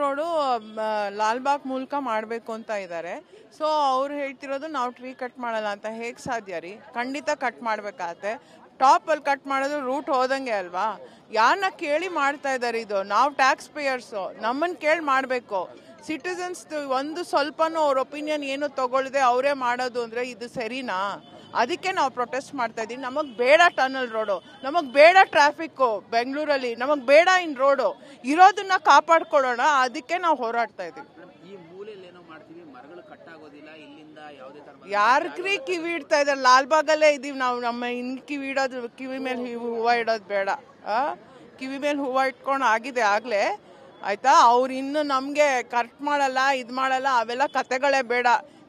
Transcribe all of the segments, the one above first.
Road Lalbagh ಮೂಲಕ ಮಾಡಬೇಕು ಅಂತ ಇದ್ದಾರೆ. ಸೊ ಅವ್ರು ಹೇಳ್ತಿರೋದು ನಾವು ಟ್ರೀ ಕಟ್ ಮಾಡಲ್ಲ ಅಂತ. ಹೇಗೆ ಸಾಧ್ಯ ರೀ? ಖಂಡಿತ ಕಟ್ ಮಾಡಬೇಕಾಗತ್ತೆ. ಟಾಪಲ್ಲಿ ಕಟ್ ಮಾಡೋದು ರೂಟ್ ಹೋದಂಗೆ ಅಲ್ವಾ? ಯಾರನ್ನ ಕೇಳಿ ಮಾಡ್ತಾ ಇದ್ದಾರೆ ಇದು? ನಾವು ಟ್ಯಾಕ್ಸ್ ಪೇಯರ್ಸು, ನಮ್ಮನ್ನು ಕೇಳಿ ಮಾಡಬೇಕು. ಸಿಟಿಸನ್ಸ್ ಒಂದು ಸ್ವಲ್ಪನೂ ಅವ್ರ ಒಪಿನಿಯನ್ ಏನು ತಗೊಳ್ಳದೆ ಅವರೇ ಮಾಡೋದು ಅಂದರೆ ಇದು ಸರಿನಾ? ಅದಕ್ಕೆ ನಾವು ಪ್ರೊಟೆಸ್ಟ್ ಮಾಡ್ತಾ ಇದ್ದೀವಿ. ನಮಗೆ ಬೇಡ ಟನಲ್ ರೋಡು, ನಮಗೆ ಬೇಡ ಟ್ರಾಫಿಕ್ಕು ಬೆಂಗಳೂರಲ್ಲಿ, ನಮಗೆ ಬೇಡ ಇನ್ ರೋಡು. ಇರೋದನ್ನ ಕಾಪಾಡ್ಕೊಳ್ಳೋಣ, ಅದಕ್ಕೆ ನಾವು ಹೋರಾಡ್ತಾ ಇದ್ದೀವಿ. ಯಾರ್ಗ್ರಿ ಕಿವಿ ಇಡ್ತಾ ಇದ್ದಾರೆ? ಲಾಲ್ಬಾಗಲ್ಲೇ ಇದೀವಿ ನಾವು. ನಮ್ಮ ಕಿವಿ ಇಡೋದು, ಕಿವಿ ಮೇಲೆ ಹೂವು ಇಡೋದು ಬೇಡ. ಕಿವಿ ಮೇಲೆ ಹೂವು ಇಟ್ಕೊಂಡು ಆಗಿದೆ ಆಗಲೇ, ಆಯ್ತಾ? ಅವ್ರು ಇನ್ನು ನಮಗೆ ಕಟ್ ಮಾಡಲ್ಲ, ಇದು ಮಾಡಲ್ಲ, ಅವೆಲ್ಲ ಕತೆಗಳೇ ಬೇಡ.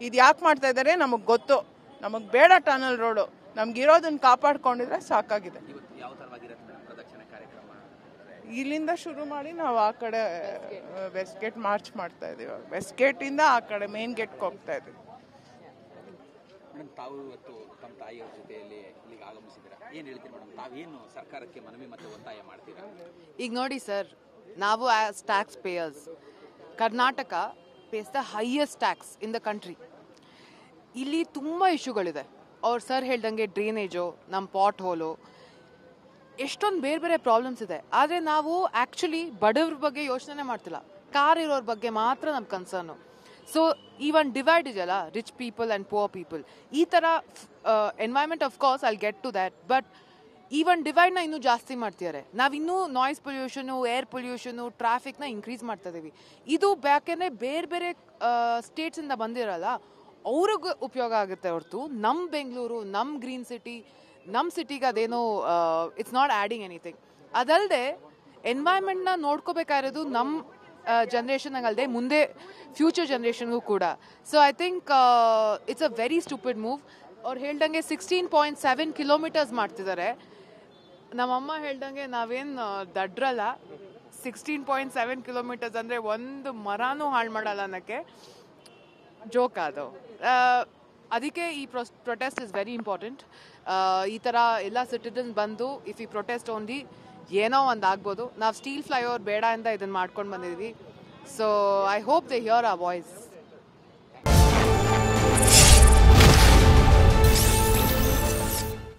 ಇದು ಯಾಕೆ ಮಾಡ್ತಾ ಇದ್ದಾರೆ ನಮಗೆ ಗೊತ್ತು. ನಮಗೆ ಬೇಡ ಟನಲ್ ರೋಡು, ನಮ್ಗಿರೋದನ್ನ ಕಾಪಾಡ್ಕೊಂಡಿದ್ರೆ ಸಾಕಾಗಿದೆ. ಇಲ್ಲಿಂದ ಶುರು ಮಾಡಿ ನಾವು ಆ ಕಡೆ ವೆಸ್ಟ್ ಗೇಟ್ ಮಾರ್ಚ್ ಮಾಡ್ತಾ ಇದೀವಿ. ವೆಸ್ಟ್ ಗೇಟಿಂದ ಆ ಕಡೆ ಮೇನ್ ಗೇಟ್ಗೆ ಹೋಗ್ತಾ ಇದೀವಿ. ತಾವು ಇವತ್ತು ತಮ್ಮ ತಾಯಿಯವರ ಜೊತೆಯಲ್ಲಿ ಇಲ್ಲಿಗೆ ಆಗಮಿಸಿದ್ದೀರಾ, ಏನು ಹೇಳ್ತೀರಿ ಮೇಡಮ್? ತಾವೇನು ಸರ್ಕಾರಕ್ಕೆ ಮನವಿ ಮತ್ತು ಒತ್ತಾಯ ಮಾಡ್ತೀರಾ? ಈಗ ನೋಡಿ ಸರ್, ನಾವು as tax payers, Karnataka pays the highest tax in the country. ಇಲ್ಲಿ ತುಂಬ ಇಶ್ಯೂಗಳಿದೆ. ಅವ್ರು ಸರ್ ಹೇಳ್ದಂಗೆ ಡ್ರೈನೇಜು, ನಮ್ಮ ಪಾಟ್ ಹೋಲು, ಎಷ್ಟೊಂದು ಬೇರೆ ಬೇರೆ ಪ್ರಾಬ್ಲಮ್ಸ್ ಇದೆ. ಆದರೆ ನಾವು ಆ್ಯಕ್ಚುಲಿ ಬಡವ್ರ ಬಗ್ಗೆ ಯೋಚನೆ ಮಾಡ್ತಿಲ್ಲ, ಕಾರ್ ಇರೋರ ಬಗ್ಗೆ ಮಾತ್ರ ನಮ್ಮ ಕನ್ಸರ್ನು. ಸೊ ಈ ಒಂದು ಡಿವೈಡ್ ಇದೆಯಲ್ಲ, rich people and poor people, ಈ ಥರ environment of course I get to that. But ಈ ಒಂದು ಡಿವೈಡ್ನ ಇನ್ನೂ ಜಾಸ್ತಿ ಮಾಡ್ತಿದ್ದಾರೆ. ನಾವಿನ್ನೂ ನಾಯ್ಸ್ ಪೊಲ್ಯೂಷನು, ಏರ್ ಪೊಲ್ಯೂಷನು, ಟ್ರಾಫಿಕ್ನ ಇನ್ಕ್ರೀಸ್ ಮಾಡ್ತಾ ಇದ್ದೀವಿ. ಇದು ಯಾಕೆಂದರೆ ಬೇರೆ ಬೇರೆ ಸ್ಟೇಟ್ಸಿಂದ ಬಂದಿರಲ್ಲ, ಅವ್ರಿಗೆ ಉಪಯೋಗ ಆಗುತ್ತೆ ಹೊರತು ನಮ್ಮ ಬೆಂಗಳೂರು, ನಮ್ಮ ಗ್ರೀನ್ ಸಿಟಿ, ನಮ್ಮ ಸಿಟಿಗೆ ಅದೇನೋ ಇಟ್ಸ್ ನಾಟ್ ಆ್ಯಡಿಂಗ್ ಎನಿಥಿಂಗ್. ಅದಲ್ಲದೆ ಎನ್ವೈರ್ಮೆಂಟ್ನ ನೋಡ್ಕೋಬೇಕಾಗಿರೋದು ನಮ್ಮ ಜನ್ರೇಷನ್ಗೆ ಅಲ್ಲದೆ ಮುಂದೆ ಫ್ಯೂಚರ್ ಜನ್ರೇಷನ್ಗೂ ಕೂಡ. So I think it's a very stupid move. ಅವ್ರು ಹೇಳ್ದಂಗೆ 16.7 ಕಿಲೋಮೀಟರ್ಸ್ ಮಾಡ್ತಿದ್ದಾರೆ. ನಮ್ಮಮ್ಮ ಹೇಳ್ದಂಗೆ ನಾವೇನು ದಡ್ರಲ್ಲ. 16.7 ಕಿಲೋಮೀಟರ್ಸ್ ಅಂದರೆ ಒಂದು ಮರನೂ ಹಾಳು ಮಾಡಲ್ಲ ಅನ್ನೋಕ್ಕೆ ಜೋಕ್ ಅದು. ಅದಕ್ಕೆ ಈ ಪ್ರೊಟೆಸ್ಟ್ ಇಸ್ ವೆರಿ ಇಂಪಾರ್ಟೆಂಟ್. ಈ ಥರ ಎಲ್ಲ ಸಿಟಿಸನ್ಸ್ ಬಂದು ಇಫ್ ಈ ಪ್ರೊಟೆಸ್ಟ್ ಓನ್ಲಿ ಏನೋ ಒಂದು ಆಗ್ಬೋದು. ನಾವು ಸ್ಟೀಲ್ ಫ್ಲೈಓವರ್ ಬೇಡ ಅಂತ ಇದನ್ನು ಮಾಡ್ಕೊಂಡು ಬಂದಿದ್ವಿ. So I hope they hear our voice.